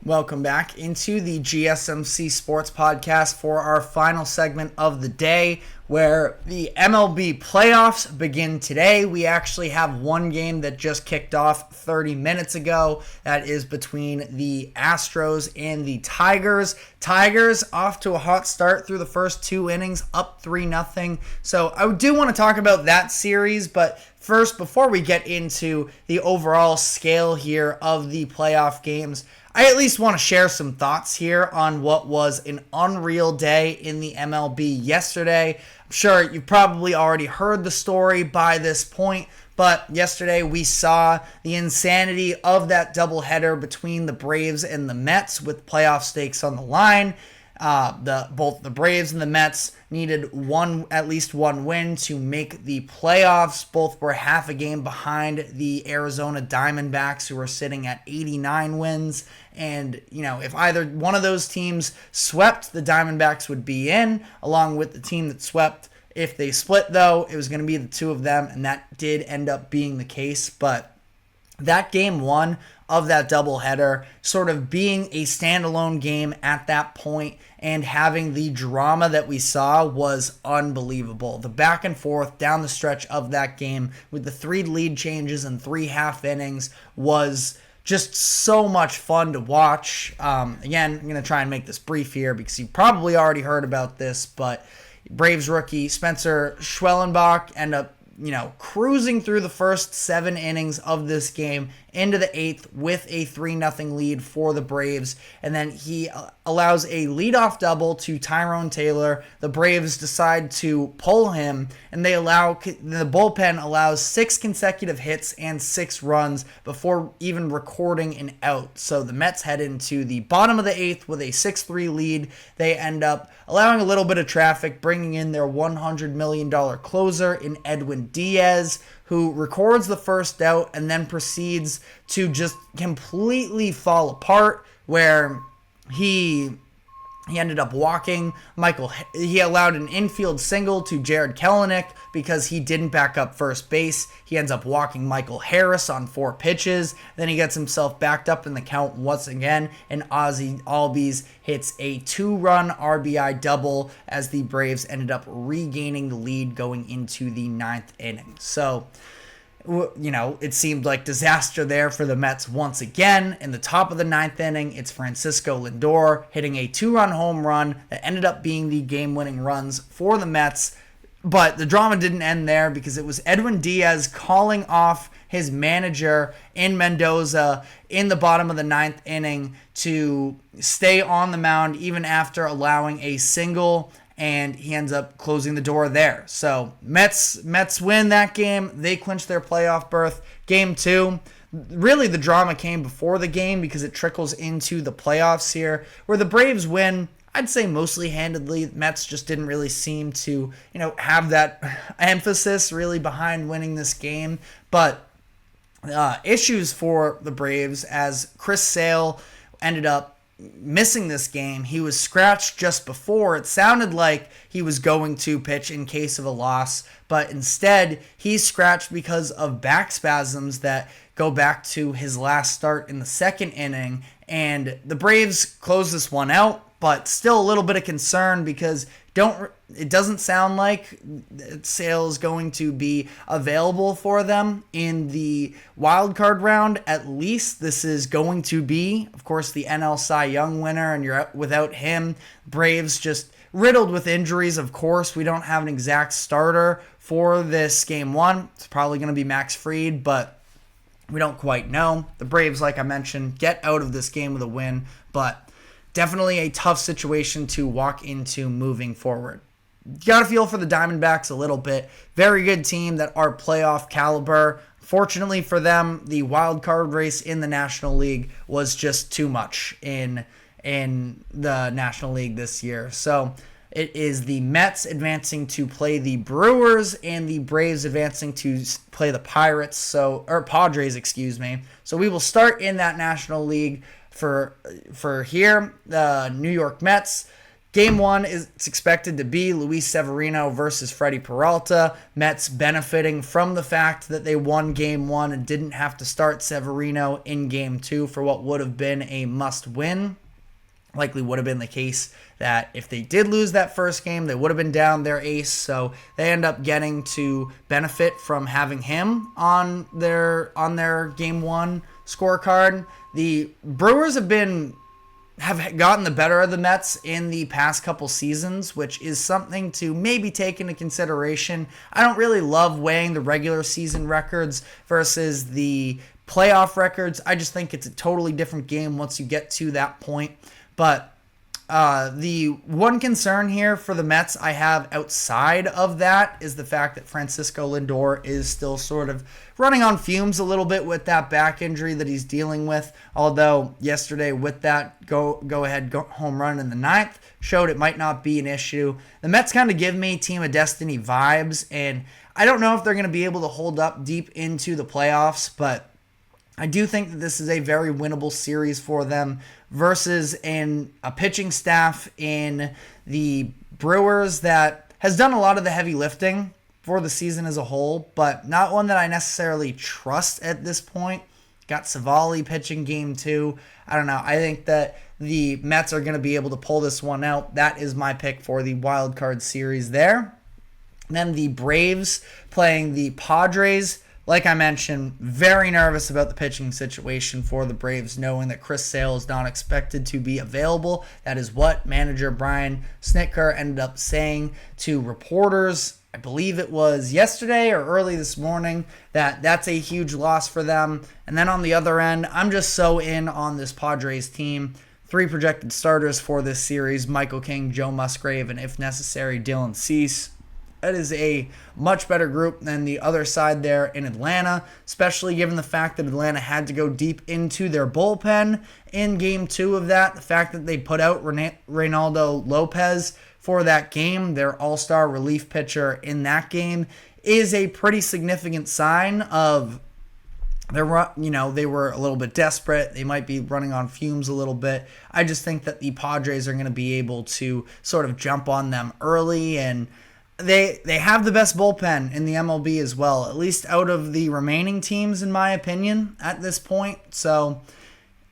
Welcome back into the GSMC Sports Podcast for our final segment of the day, where the MLB playoffs begin today. We actually have one game that just kicked off 30 minutes ago. That is between the Astros and the Tigers. Tigers off to a hot start through the first two innings, up 3-0. So I do want to talk about that series, but first, before we get into the overall scale here of the playoff games, I at least want to share some thoughts here on what was an unreal day in the MLB yesterday. I'm sure you've probably already heard the story by this point, but yesterday we saw the insanity of that doubleheader between the Braves and the Mets with playoff stakes on the line. Both the Braves and the Mets needed at least one win to make the playoffs. Both were half a game behind the Arizona Diamondbacks, who are sitting at 89 wins. And, if either one of those teams swept, the Diamondbacks would be in, along with the team that swept. If they split, though, it was going to be the two of them, and that did end up being the case. But that game one of that doubleheader sort of being a standalone game at that point and having the drama that we saw was unbelievable. The back and forth down the stretch of that game with the 3 lead changes and 3 half innings was just so much fun to watch. Again, I'm going to try and make this brief here because you probably already heard about this, but Braves rookie Spencer Schwellenbach ended up cruising through the first 7 innings of this game into the 8th with a 3-0 lead for the Braves. And then he allows a leadoff double to Tyrone Taylor. The Braves decide to pull him, and the bullpen allows 6 consecutive hits and 6 runs before even recording an out. So the Mets head into the bottom of the 8th with a 6-3 lead. They end up allowing a little bit of traffic, bringing in their $100 million closer in Edwin Diaz, who records the first out and then proceeds to just completely fall apart, where he ended up walking he allowed an infield single to Jared Kelenic because he didn't back up first base. He ends up walking Michael Harris on 4 pitches. Then he gets himself backed up in the count once again, and Ozzie Albies hits a 2-run RBI double as the Braves ended up regaining the lead going into the 9th inning. So, it seemed like disaster there for the Mets once again. In the top of the 9th inning, it's Francisco Lindor hitting a 2-run home run that ended up being the game-winning runs for the Mets. But the drama didn't end there because it was Edwin Diaz calling off his manager in Mendoza in the bottom of the 9th inning to stay on the mound even after allowing a single, and he ends up closing the door there. So Mets win that game. They clinch their playoff berth. Game 2, really the drama came before the game because it trickles into the playoffs here, where the Braves win, I'd say mostly handedly. Mets just didn't really seem to, have that emphasis really behind winning this game. But issues for the Braves as Chris Sale ended up missing this game. He was scratched just before. It sounded like he was going to pitch in case of a loss, but instead he's scratched because of back spasms that go back to his last start in the 2nd inning. And the Braves close this one out, but still a little bit of concern because it doesn't sound like Sale is going to be available for them in the wild card round. At least this is going to be, of course, the NL Cy Young winner, and you're without him. Braves just riddled with injuries, of course. We don't have an exact starter for this game 1. It's probably going to be Max Fried, but we don't quite know. The Braves, like I mentioned, get out of this game with a win, but definitely a tough situation to walk into moving forward. You got to feel for the Diamondbacks a little bit. Very good team that are playoff caliber. Fortunately for them, the wild card race in the National League was just too much in the National League this year. So it is the Mets advancing to play the Brewers and the Braves advancing to play the Padres, excuse me. So we will start in that National League for here. The New York Mets Game 1 is expected to be Luis Severino versus Freddie Peralta. Mets benefiting from the fact that they won Game 1 and didn't have to start Severino in Game 2 for what would have been a must-win. Likely would have been the case that if they did lose that first game, they would have been down their ace. So they end up getting to benefit from having him on their Game 1 scorecard. The Brewers have gotten the better of the Mets in the past couple seasons, which is something to maybe take into consideration. I don't really love weighing the regular season records versus the playoff records. I just think it's a totally different game once you get to that point. But the one concern here for the Mets I have outside of that is the fact that Francisco Lindor is still sort of running on fumes a little bit with that back injury that he's dealing with. Although yesterday with that go-ahead home run in the ninth showed it might not be an issue. The Mets kind of give me Team of Destiny vibes, and I don't know if they're going to be able to hold up deep into the playoffs, but I do think that this is a very winnable series for them versus a pitching staff in the Brewers that has done a lot of the heavy lifting for the season as a whole, but not one that I necessarily trust at this point. Got Savali pitching Game 2. I don't know. I think that the Mets are going to be able to pull this one out. That is my pick for the wild card series there. And then the Braves playing the Padres. Like I mentioned, very nervous about the pitching situation for the Braves, knowing that Chris Sale is not expected to be available. That is what manager Brian Snitker ended up saying to reporters. I believe it was yesterday or early this morning that that's a huge loss for them. And then on the other end, I'm just so in on this Padres team. 3 projected starters for this series: Michael King, Joe Musgrave, and if necessary, Dylan Cease. That is a much better group than the other side there in Atlanta, especially given the fact that Atlanta had to go deep into their bullpen in Game 2 of that. The fact that they put out Reynaldo Lopez for that game, their all-star relief pitcher in that game, is a pretty significant sign of they were a little bit desperate. They might be running on fumes a little bit. I just think that the Padres are going to be able to sort of jump on them early, and They have the best bullpen in the MLB as well, at least out of the remaining teams, in my opinion, at this point. So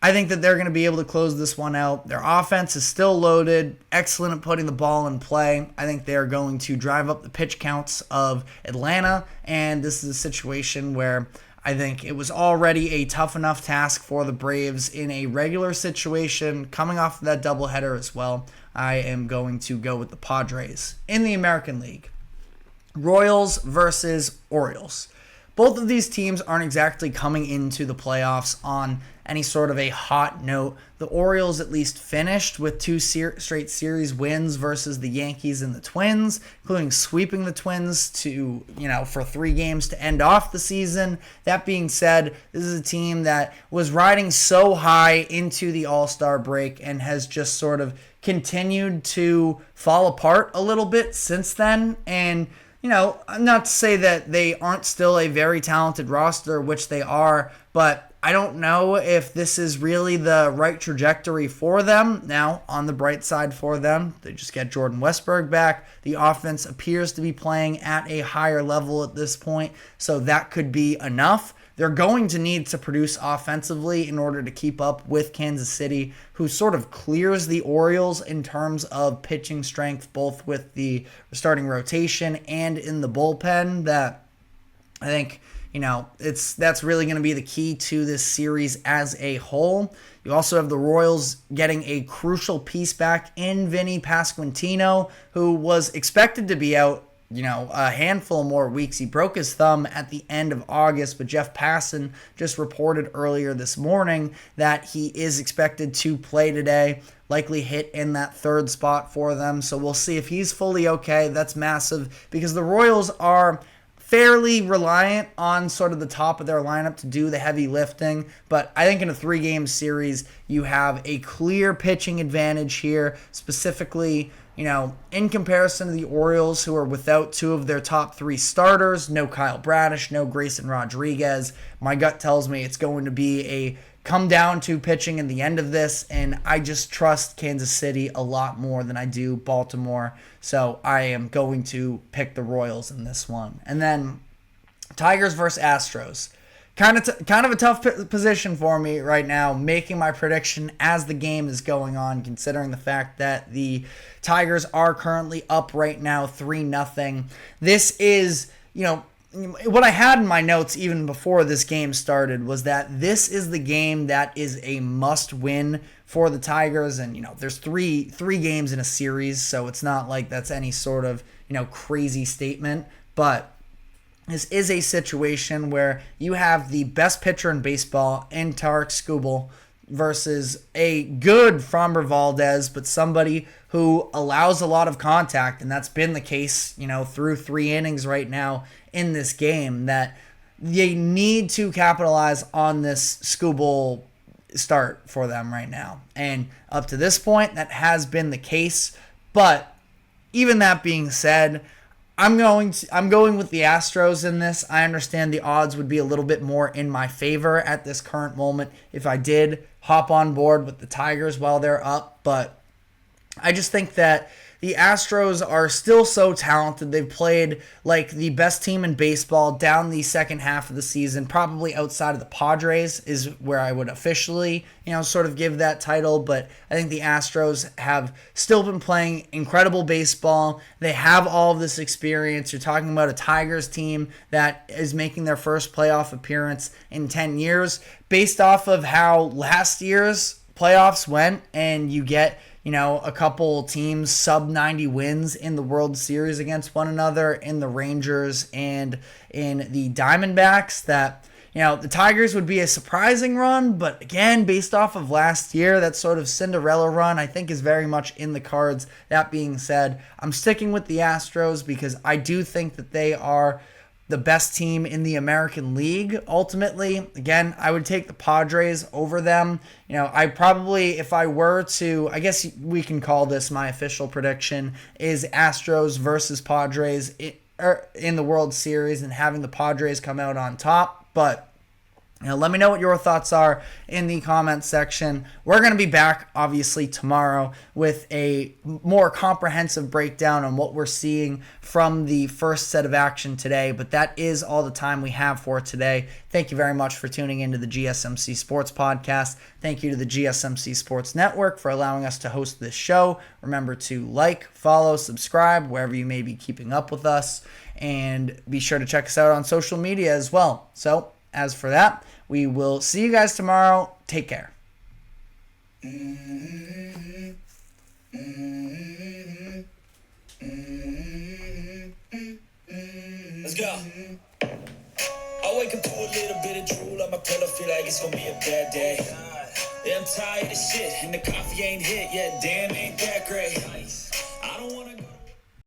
I think that they're going to be able to close this one out. Their offense is still loaded, excellent at putting the ball in play. I think they're going to drive up the pitch counts of Atlanta, and this is a situation where I think it was already a tough enough task for the Braves in a regular situation, coming off of that doubleheader as well. I am going to go with the Padres. In the American League, Royals versus Orioles. Both of these teams aren't exactly coming into the playoffs on any sort of a hot note. The Orioles at least finished with 2 straight series wins versus the Yankees and the Twins, including sweeping the Twins for 3 games to end off the season. That being said, this is a team that was riding so high into the All-Star break and has just sort of continued to fall apart a little bit since then. And not to say that they aren't still a very talented roster, which they are, but I don't know if this is really the right trajectory for them. Now, on the bright side for them, they just get Jordan Westburg back. The offense appears to be playing at a higher level at this point, so that could be enough. They're going to need to produce offensively in order to keep up with Kansas City, who sort of clears the Orioles in terms of pitching strength, both with the starting rotation and in the bullpen. That I think, that's really going to be the key to this series as a whole. You also have the Royals getting a crucial piece back in Vinny Pasquantino, who was expected to be out a handful more weeks. He broke his thumb at the end of August, but Jeff Passan just reported earlier this morning that he is expected to play today, likely hit in that 3rd spot for them. So we'll see if he's fully okay. That's massive because the Royals are fairly reliant on sort of the top of their lineup to do the heavy lifting. But I think in a 3-game series, you have a clear pitching advantage here, specifically in comparison to the Orioles, who are without 2 of their top 3 starters. No Kyle Bradish, no Grayson Rodriguez. My gut tells me it's going to be a come down to pitching in the end of this, and I just trust Kansas City a lot more than I do Baltimore. So I am going to pick the Royals in this one. And then Tigers versus Astros. Kind of a tough position for me right now, making my prediction as the game is going on, considering the fact that the Tigers are currently up right now 3-0. This is, what I had in my notes even before this game started was that this is the game that is a must-win for the Tigers, and there's three games in a series, so it's not like that's any sort of crazy statement, but this is a situation where you have the best pitcher in baseball in Tarek Skubal versus a good Framber Valdez, but somebody who allows a lot of contact, and that's been the case, through 3 innings right now in this game, that they need to capitalize on this Skubal start for them right now. And up to this point, that has been the case. But even that being said, I'm going with the Astros in this. I understand the odds would be a little bit more in my favor at this current moment if I did hop on board with the Tigers while they're up, but I just think that the Astros are still so talented. They've played like the best team in baseball down the second half of the season, probably outside of the Padres is where I would officially, sort of give that title. But I think the Astros have still been playing incredible baseball. They have all of this experience. You're talking about a Tigers team that is making their first playoff appearance in 10 years based off of how last year's playoffs went, and you get a couple teams sub 90 wins in the World Series against one another in the Rangers and in the Diamondbacks, that, the Tigers would be a surprising run, but again, based off of last year, that sort of Cinderella run, I think is very much in the cards. That being said, I'm sticking with the Astros because I do think that they are the best team in the American League. Ultimately, again, I would take the Padres over them. I probably, if I were to, I guess we can call this my official prediction, is Astros versus Padres in the World Series and having the Padres come out on top. But let me know what your thoughts are in the comments section. We're going to be back, obviously, tomorrow with a more comprehensive breakdown on what we're seeing from the first set of action today. But that is all the time we have for today. Thank you very much for tuning into the GSMC Sports Podcast. Thank you to the GSMC Sports Network for allowing us to host this show. Remember to like, follow, subscribe, wherever you may be keeping up with us. And be sure to check us out on social media as well. So, as for that, we will see you guys tomorrow. Take care. Let's go. I wake up to a little bit of drool on my pillow, feel like it's gonna be a bad day. Yeah, I'm tired of shit, and the coffee ain't hit yet, damn.